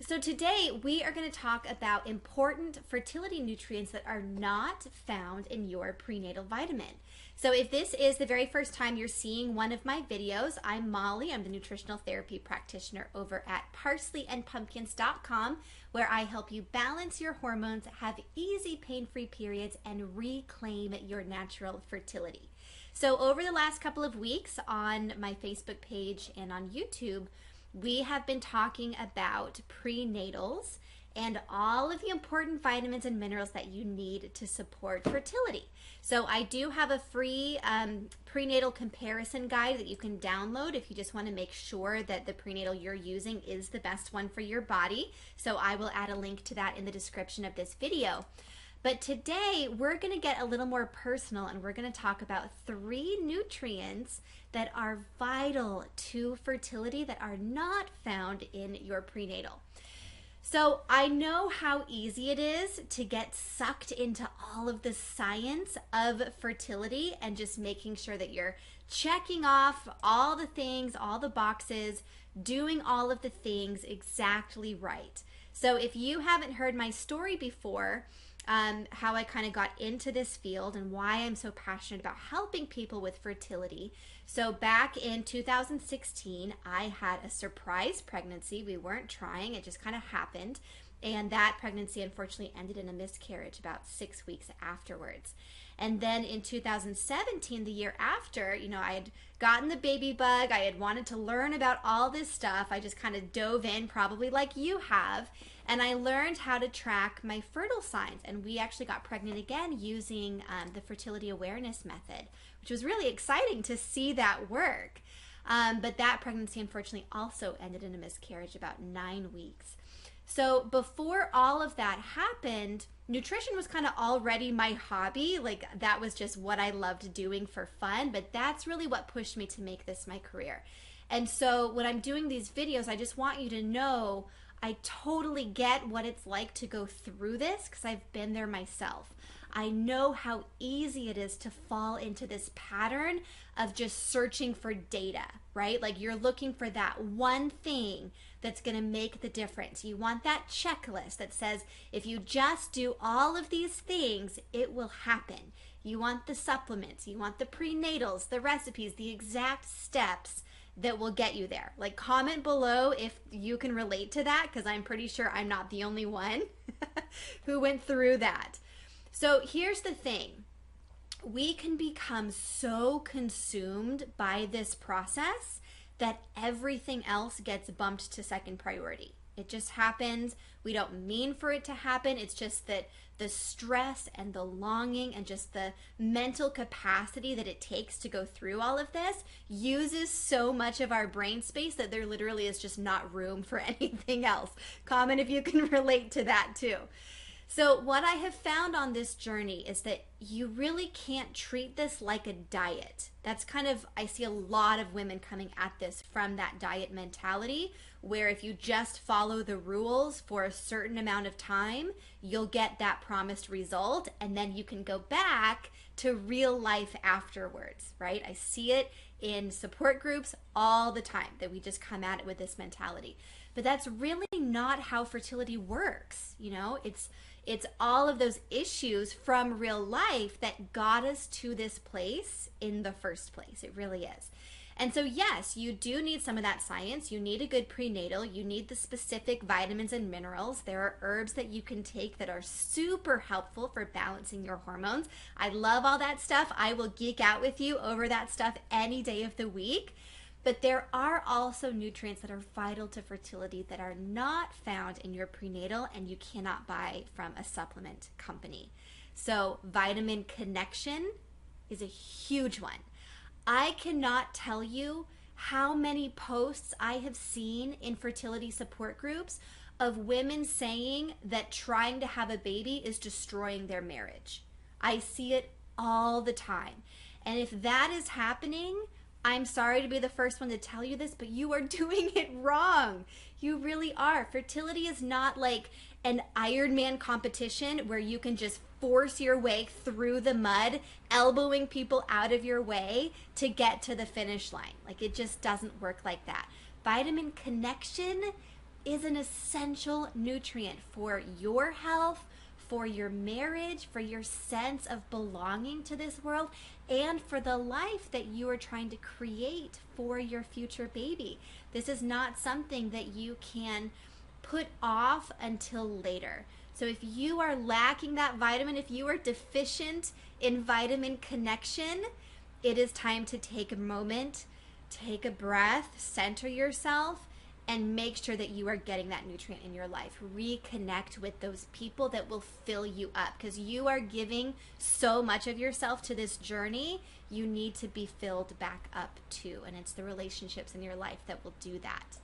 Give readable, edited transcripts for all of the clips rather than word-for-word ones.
So today we are going to talk about important fertility nutrients that are not found in your prenatal vitamin. So if this is the very first time you're seeing one of my videos, I'm Molly. I'm the nutritional therapy practitioner over at parsleyandpumpkins.com, where I help you balance your hormones, have easy pain-free periods, and reclaim your natural fertility. So over the last couple of weeks on my Facebook page and on YouTube, we have been talking about prenatals and all of the important vitamins and minerals that you need to support fertility. So I do have a free prenatal comparison guide that you can download if you just want to make sure that the prenatal you're using is the best one for your body. So I will add a link to that in the description of this video. But today we're going to get a little more personal, and we're going to talk about 3 nutrients that are vital to fertility that are not found in your prenatal. So I know how easy it is to get sucked into all of the science of fertility and just making sure that you're checking off all the things, all the boxes, doing all of the things exactly right. So if you haven't heard my story before, how I kind of got into this field and why I'm so passionate about helping people with fertility. So back in 2016, I had a surprise pregnancy. We weren't trying, it just kind of happened. And that pregnancy unfortunately ended in a miscarriage about 6 weeks afterwards. And then in 2017, the year after, I had gotten the baby bug. I had wanted to learn about all this stuff. I just kind of dove in, probably like you have. And I learned how to track my fertile signs. And we actually got pregnant again using the fertility awareness method, which was really exciting to see that work. But that pregnancy unfortunately also ended in a miscarriage about 9 weeks. So before all of that happened, nutrition was kind of already my hobby. Like, that was just what I loved doing for fun, but that's really what pushed me to make this my career. And so when I'm doing these videos, I just want you to know I totally get what it's like to go through this because I've been there myself. I know how easy it is to fall into this pattern of just searching for data, right? Like, you're looking for that one thing that's going to make the difference. You want that checklist that says, if you just do all of these things, it will happen. You want the supplements, you want the prenatals, the recipes, the exact steps that will get you there. Like, comment below if you can relate to that, because I'm pretty sure I'm not the only one who went through that. So here's the thing. We can become so consumed by this process that everything else gets bumped to second priority. It just happens. We don't mean for it to happen. It's just that the stress and the longing and just the mental capacity that it takes to go through all of this uses so much of our brain space that there literally is just not room for anything else. Comment if you can relate to that too. So what I have found on this journey is that you really can't treat this like a diet. That's kind of, I see a lot of women coming at this from that diet mentality, where if you just follow the rules for a certain amount of time, you'll get that promised result, and then you can go back to real life afterwards, right? I see it in support groups all the time, that we just come at it with this mentality. But that's really not how fertility works. It's all of those issues from real life that got us to this place in the first place. It really is. And so yes, you do need some of that science. You need a good prenatal. You need the specific vitamins and minerals. There are herbs that you can take that are super helpful for balancing your hormones. I love all that stuff. I will geek out with you over that stuff any day of the week. But there are also nutrients that are vital to fertility that are not found in your prenatal and you cannot buy from a supplement company. So vitamin connection is a huge one. I cannot tell you how many posts I have seen in fertility support groups of women saying that trying to have a baby is destroying their marriage. I see it all the time. And if that is happening, I'm sorry to be the first one to tell you this, but you are doing it wrong. You really are. Fertility is not like an Ironman competition where you can just force your way through the mud, elbowing people out of your way to get to the finish line. Like, it just doesn't work like that. Vitamin connection is an essential nutrient for your health, for your marriage, for your sense of belonging to this world, and for the life that you are trying to create for your future baby. This is not something that you can put off until later. So if you are lacking that vitamin, if you are deficient in vitamin connection, it is time to take a moment, take a breath, center yourself, and make sure that you are getting that nutrient in your life. Reconnect with those people that will fill you up, because you are giving so much of yourself to this journey. You need to be filled back up too, and it's the relationships in your life that will do that.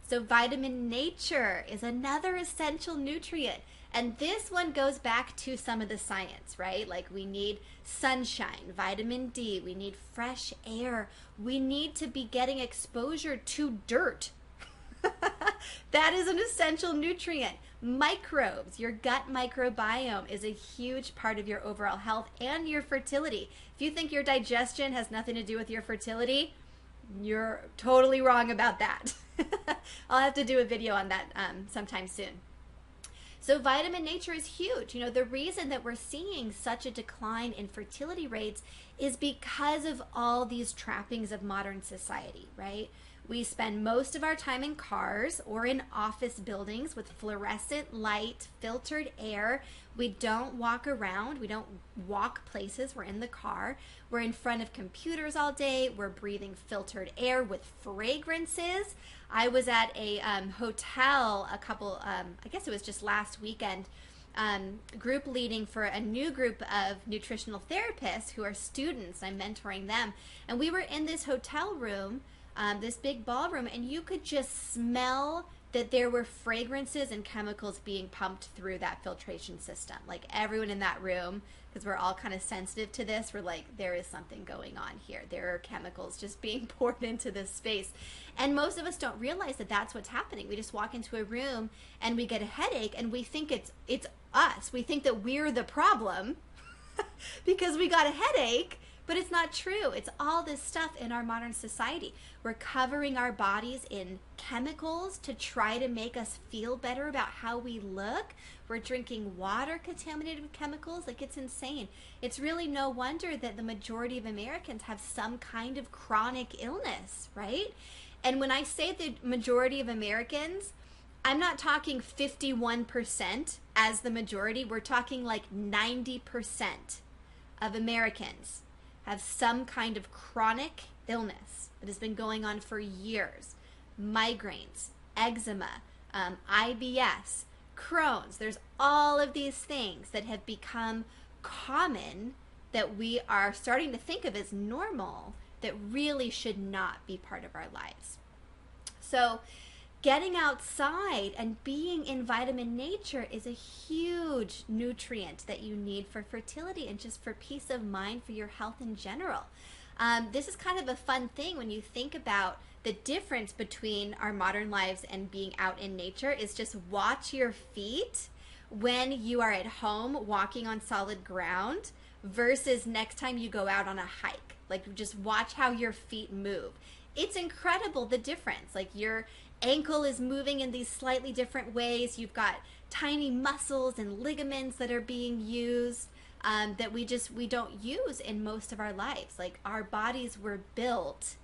So vitamin nature is another essential nutrient. And this one goes back to some of the science, right? Like we need sunshine, vitamin D, we need fresh air, we need to be getting exposure to dirt. That is an essential nutrient. Microbes, your gut microbiome is a huge part of your overall health and your fertility. If you think your digestion has nothing to do with your fertility, you're totally wrong about that. I'll have to do a video on that sometime soon. So vitamin nature is huge. You know, the reason that we're seeing such a decline in fertility rates is because of all these trappings of modern society, right? We spend most of our time in cars or in office buildings with fluorescent light, filtered air. We don't walk around. We don't walk places. We're in the car. We're in front of computers all day. We're breathing filtered air with fragrances. I was at a hotel I guess it was just last weekend, group leading for a new group of nutritional therapists who are students. I'm mentoring them. And we were in this hotel room, this big ballroom, and you could just smell that there were fragrances and chemicals being pumped through that filtration system. Like everyone in that room, because we're all kind of sensitive to this, we're like, there is something going on here. There are chemicals just being poured into this space. And most of us don't realize that that's what's happening. We just walk into a room and we get a headache and we think it's us. We think that we're the problem because we got a headache. But it's not true. It's all this stuff in our modern society. We're covering our bodies in chemicals to try to make us feel better about how we look. We're drinking water contaminated with chemicals. Like, it's insane. It's really no wonder that the majority of Americans have some kind of chronic illness, right? And when I say the majority of Americans, I'm not talking 51% as the majority. We're talking like 90% of Americans have some kind of chronic illness that has been going on for years. Migraines, eczema, IBS, Crohn's. There's all of these things that have become common that we are starting to think of as normal that really should not be part of our lives. So getting outside and being in vitamin nature is a huge nutrient that you need for fertility and just for peace of mind for your health in general. This is kind of a fun thing when you think about the difference between our modern lives and being out in nature. Is just watch your feet when you are at home walking on solid ground versus next time you go out on a hike. Like, just watch how your feet move. It's incredible, the difference. Like, your ankle is moving in these slightly different ways. You've got tiny muscles and ligaments that are being used that we don't use in most of our lives. Like, our bodies were built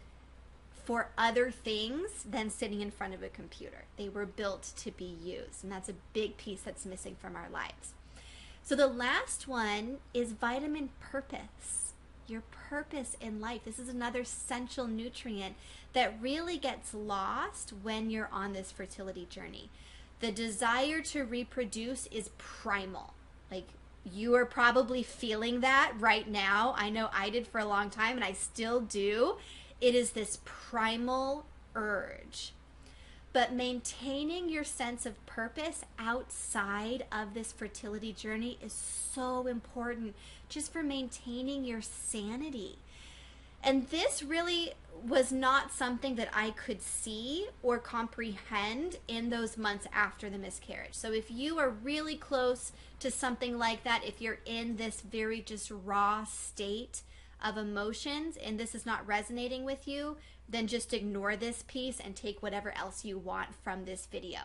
for other things than sitting in front of a computer. They were built to be used, and that's a big piece that's missing from our lives. So the last one is vitamin purpose. Your purpose in life. This is another essential nutrient that really gets lost when you're on this fertility journey. The desire to reproduce is primal. Like, you are probably feeling that right now. I know I did for a long time, and I still do. It is this primal urge. But maintaining your sense of purpose outside of this fertility journey is so important just for maintaining your sanity. And this really was not something that I could see or comprehend in those months after the miscarriage. So if you are really close to something like that, if you're in this very just raw state of emotions and this is not resonating with you, then just ignore this piece and take whatever else you want from this video.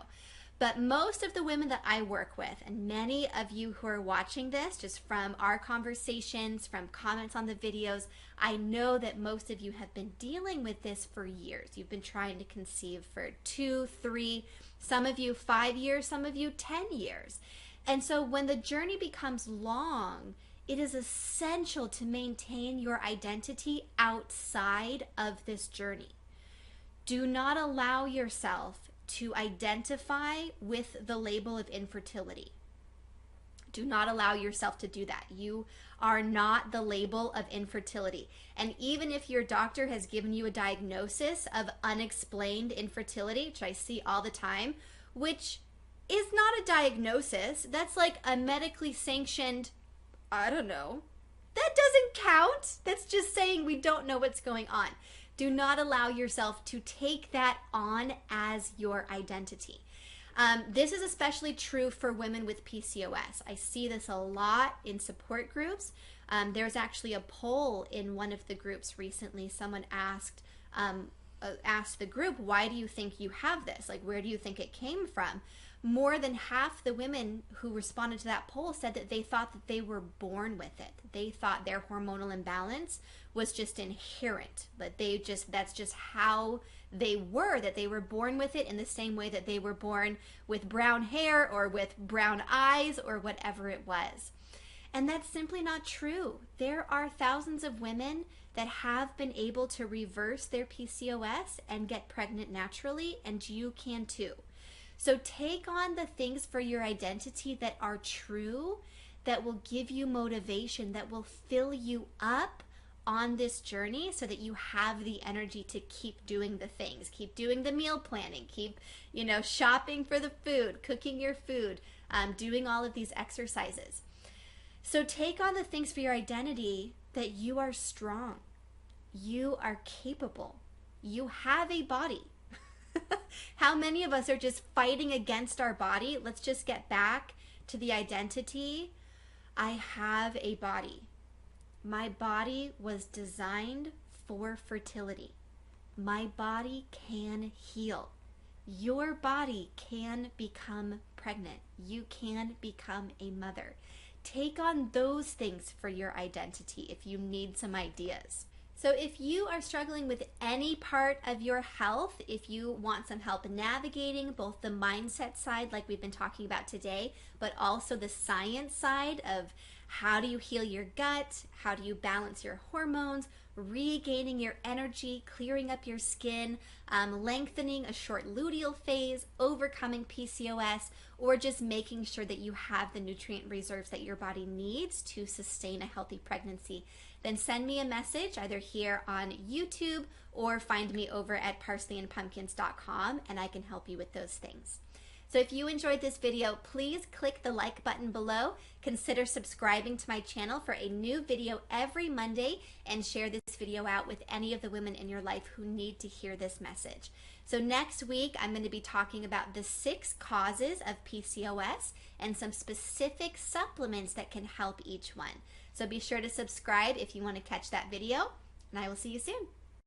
But most of the women that I work with, and many of you who are watching this, just from our conversations, from comments on the videos, I know that most of you have been dealing with this for years. You've been trying to conceive for 2, 3, some of you 5 years, some of you 10 years. And so when the journey becomes long, it is essential to maintain your identity outside of this journey. Do not allow yourself to identify with the label of infertility. Do not allow yourself to do that. You are not the label of infertility. And even if your doctor has given you a diagnosis of unexplained infertility, which I see all the time, which is not a diagnosis, that's like a medically sanctioned, I don't know, that doesn't count. That's just saying we don't know what's going on. Do not allow yourself to take that on as your identity. This is especially true for women with PCOS. I see this a lot in support groups. There's actually a poll in one of the groups recently. Someone asked the group, why do you think you have this? Like, where do you think it came from? More than half the women who responded to that poll said that they thought that they were born with it. They thought their hormonal imbalance was just inherent, that that's just how they were, that they were born with it in the same way that they were born with brown hair or with brown eyes or whatever it was. And that's simply not true. There are thousands of women that have been able to reverse their PCOS and get pregnant naturally, and you can too. So take on the things for your identity that are true, that will give you motivation, that will fill you up on this journey so that you have the energy to keep doing the things, keep doing the meal planning, keep, shopping for the food, cooking your food, doing all of these exercises. So take on the things for your identity that you are strong, you are capable, you have a body. How many of us are just fighting against our body? Let's just get back to the identity. I have a body. My body was designed for fertility. My body can heal. Your body can become pregnant. You can become a mother. Take on those things for your identity if you need some ideas. So if you are struggling with any part of your health, if you want some help navigating both the mindset side like we've been talking about today, but also the science side of how do you heal your gut, how do you balance your hormones, regaining your energy, clearing up your skin, lengthening a short luteal phase, overcoming PCOS, or just making sure that you have the nutrient reserves that your body needs to sustain a healthy pregnancy, then send me a message either here on YouTube or find me over at parsleyandpumpkins.com and I can help you with those things. So if you enjoyed this video, please click the like button below. Consider subscribing to my channel for a new video every Monday and share this video out with any of the women in your life who need to hear this message. So next week, I'm going to be talking about the 6 causes of PCOS and some specific supplements that can help each one. So be sure to subscribe if you want to catch that video, and I will see you soon.